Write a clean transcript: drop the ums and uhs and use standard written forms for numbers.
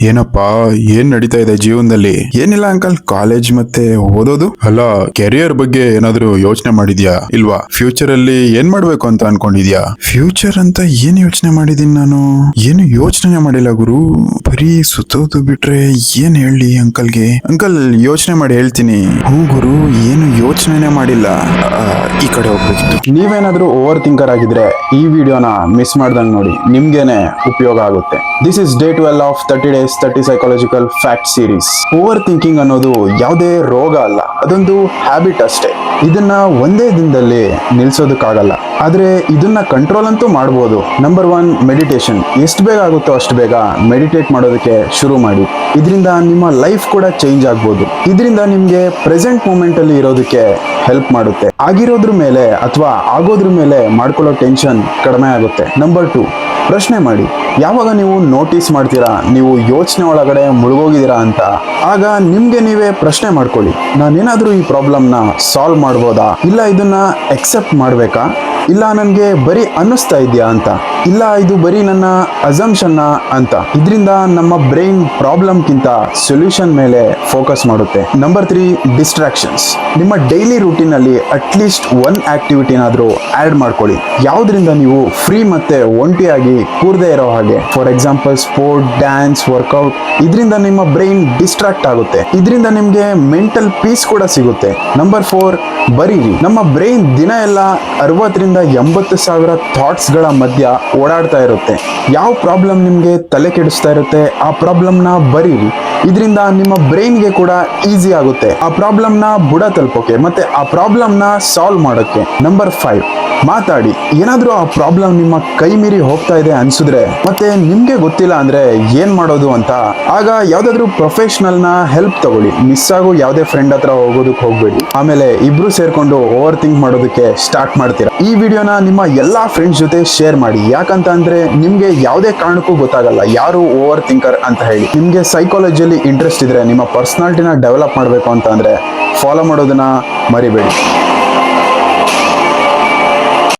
ಏನಪ್ಪಾ ಏನ್ ನಡೀತಾ ಇದೆ ಜೀವನದಲ್ಲಿ? ಏನಿಲ್ಲ ಅಂಕಲ್, ಕಾಲೇಜ್ ಮತ್ತೆ ಓದೋದು. ಅಲ್ಲ, ಕೆರಿಯರ್ ಬಗ್ಗೆ ಏನಾದ್ರೂ ಯೋಚನೆ ಮಾಡಿದ್ಯಾ ಇಲ್ವಾ? ಫ್ಯೂಚರ್ ಅಲ್ಲಿ ಏನ್ ಮಾಡ್ಬೇಕು ಅಂತ ಅನ್ಕೊಂಡಿದ್ಯಾ? ಫ್ಯೂಚರ್ ಅಂತ ಏನ್ ಯೋಚನೆ ಮಾಡಿದೀನಿ ನಾನು? ಏನು ಯೋಚನೆ ಮಾಡಿಲ್ಲ ಗುರು, ಬರೀ ಸುತ್ತೋದು ಬಿಟ್ರೆ ಏನ್ ಹೇಳಿ ಅಂಕಲ್ಗೆ. ಅಂಕಲ್ ಯೋಚನೆ ಮಾಡಿ ಹೇಳ್ತೀನಿ. ಹ್ಞೂ ಗುರು, ಏನು ಯೋಚನೆ ಮಾಡಿಲ್ಲ. ಈ ಕಡೆ ಹೋಗ್ಬೇಕಿತ್ತು. ನೀವೇನಾದ್ರೂ ಓವರ್ ಥಿಂಕರ್ ಆಗಿದ್ರೆ ಈ ವಿಡಿಯೋನ ಮಿಸ್ ಮಾಡ್ದಂಗ್ ನೋಡಿ, ನಿಮ್ಗೇನೆ ಉಪಯೋಗ ಆಗುತ್ತೆ. This is day 12 of 30 days 30 psychological fact series. Over thinking ಅನ್ನೋದು ಯಾವುದೇ ರೋಗ ಅಲ್ಲ, ಅದೊಂದು ಹ್ಯಾಬಿಟ್ ಅಷ್ಟೇ. ಇದನ್ನ ಒಂದೇ ದಿನದಲ್ಲಿ ನಿಲ್ಸೋದಕ್ಕಾಗಲ್ಲ, ಆದ್ರೆ ಇದನ್ನ ಕಂಟ್ರೋಲ್ ಅಂತೂ ಮಾಡ್ಬೋದು. Number 1, meditation. ಎಷ್ಟು ಬೇಗ ಆಗುತ್ತೋ ಅಷ್ಟು ಬೇಗ ಮೆಡಿಟೇಟ್ ಮಾಡೋದಕ್ಕೆ ಶುರು ಮಾಡಿ. ಇದರಿಂದ ನಿಮ್ಮ ಲೈಫ್ ಕೂಡ ಚೇಂಜ್ ಆಗ್ಬೋದು. ಇದರಿಂದ ನಿಮ್ಗೆ ಪ್ರೆಸೆಂಟ್ ಮೂಮೆಂಟ್ ಅಲ್ಲಿ ಇರೋದಕ್ಕೆ ಹೆಲ್ಪ್ ಮಾಡುತ್ತೆ. ಆಗಿರೋದ್ರ ಮೇಲೆ ಅಥವಾ ಆಗೋದ್ರ ಮೇಲೆ ಮಾಡ್ಕೊಳ್ಳೋ ಟೆನ್ಷನ್ ಕಡಿಮೆ ಆಗುತ್ತೆ. ನಂಬರ್ 2, ಪ್ರಶ್ನೆ ಮಾಡಿ. ಯಾವಾಗ ನೀವು ನೋಟಿಸ್ ಮಾಡ್ತೀರಾ ನೀವು ಯೋಚನೆ ಒಳಗಡೆ ಮುಳುಗೋಗಿದ್ದೀರಾ ಅಂತ, ಆಗ ನಿಮ್ಗೆ ನೀವೇ ಪ್ರಶ್ನೆ ಮಾಡ್ಕೊಳ್ಳಿ. ನಾನೇನಾದ್ರೂ ಈ ಪ್ರಾಬ್ಲಮ್ನ ಸಾಲ್ವ್ ಮಾಡ್ಬೋದಾ? ಇಲ್ಲ ಇದನ್ನ ಎಕ್ಸೆಪ್ಟ್ ಮಾಡ್ಬೇಕಾ? ಇಲ್ಲ ನನಗೆ ಬರೀ ಅನ್ನಿಸ್ತಾ ಇದೆಯಾ ಅಂತ? ಇಲ್ಲ ಇದು ಬರೀ ನನ್ನ ಅಸಂಪ್ಷನ್ನ ಅಂತ? ಇದರಿಂದ ನಮ್ಮ ಬ್ರೈನ್ ಪ್ರಾಬ್ಲಮ್ಗಿಂತ ಸೊಲ್ಯೂಷನ್ ಮೇಲೆ ಫೋಕಸ್ ಮಾಡುತ್ತೆ. Number 3, distractions. ನಿಮ್ಮ ಡೈಲಿ ರೂಟೀನ್ ಅಲ್ಲಿ ಅಟ್ಲೀಸ್ಟ್ 1 ಆಕ್ಟಿವಿಟಿನಾದ್ರೂ ಆಡ್ ಮಾಡ್ಕೊಳ್ಳಿ, ಯಾವ್ದ್ರಿಂದ ನೀವು ಫ್ರೀ ಮತ್ತೆ ಒಂಟಿಯಾಗಿ ಕೂರದೇ ಇರೋ ಹಾಗೆ. For example sport, dance, workout. ಇದರಿಂದ ನಿಮ್ಮ ಬ್ರೈನ್ ಡಿಸ್ಟ್ರಾಕ್ಟ್ ಆಗುತ್ತೆ, ಇದರಿಂದ ನಿಮ್ಗೆ ಮೆಂಟಲ್ ಪೀಸ್ ಕೂಡ ಸಿಗುತ್ತೆ. ನಂಬರ್ 4, ಬರೀರಿ. ನಮ್ಮ ಬ್ರೈನ್ ದಿನ ಎಲ್ಲ 60,000 ರಿಂದ 80,000 ಥಾಟ್ಸ್ ಗಳ ಮಧ್ಯ ಓಡಾಡ್ತಾ ಇರುತ್ತೆ. ಯಾವ ಪ್ರಾಬ್ಲಮ್ ನಿಮ್ಗೆ ತಲೆ ಕೆಡಿಸ್ತಾ ಇರುತ್ತೆ ಆ ಪ್ರಾಬ್ಲಮ್ನ ಬರೀರಿ. ಇದರಿಂದ ನಿಮ್ಮ ಬ್ರೈನ್ಗೆ ಕೂಡ ಈಸಿ ಆಗುತ್ತೆ ಆ ಪ್ರಾಬ್ಲಮ್ನ ಬುಡ ತಲುಪೋಕೆ ಮತ್ತೆ ಆ ಪ್ರಾಬ್ಲಮ್ನ ಸಾಲ್ವ್ ಮಾಡೋಕೆ. ನಂಬರ್ 5, ಮಾತಾಡಿ. ಏನಾದ್ರೂ ಆ ಪ್ರಾಬ್ಲಮ್ ನಿಮ್ಮ ಕೈ ಮೀರಿ ಹೋಗ್ತಾ ಇದೆ ಅನ್ಸಿದ್ರೆ ಮತ್ತೆ ನಿಮ್ಗೆ ಗೊತ್ತಿಲ್ಲ ಅಂದ್ರೆ ಏನ್ ಮಾಡೋದು ಅಂತ, ಆಗ ಯಾವ್ದಾದ್ರು ಪ್ರೊಫೆಷನಲ್ ನ ಹೆಲ್ಪ್ ತಗೊಳ್ಳಿ. ಮಿಸ್ ಆಗೋ ಯಾವ್ದೇ ಫ್ರೆಂಡ್ ಹತ್ರ ಹೋಗೋದಕ್ಕೆ ಹೋಗ್ಬೇಡಿ. ಆಮೇಲೆ ಇಬ್ರು ಸೇರ್ಕೊಂಡು ಓವರ್ ಥಿಂಕ್ ಮಾಡೋದಕ್ಕೆ ಸ್ಟಾರ್ಟ್ ಮಾಡ್ತೀರಾ. ಈ ವಿಡಿಯೋನ ನಿಮ್ಮ ಎಲ್ಲಾ ಫ್ರೆಂಡ್ಸ್ ಜೊತೆ ಶೇರ್ ಮಾಡಿ. ಯಾಕಂತ ಅಂದ್ರೆ ನಿಮ್ಗೆ ಯಾವುದೇ ಕಾರಣಕ್ಕೂ ಗೊತ್ತಾಗಲ್ಲ ಯಾರು ಓವರ್ ಥಿಂಕರ್ ಅಂತ ಹೇಳಿ. ನಿಮ್ಗೆ ಸೈಕಾಲಜಿಯಲ್ಲಿ ಇಂಟ್ರೆಸ್ಟ್ ಇದ್ರೆ, ನಿಮ್ಮ ಪರ್ಸನಾಲಿಟಿನ ಡೆವಲಪ್ ಮಾಡಬೇಕು ಅಂತ ಅಂದ್ರೆ ಫಾಲೋ ಮಾಡೋದನ್ನ ಮರಿಬೇಡಿ.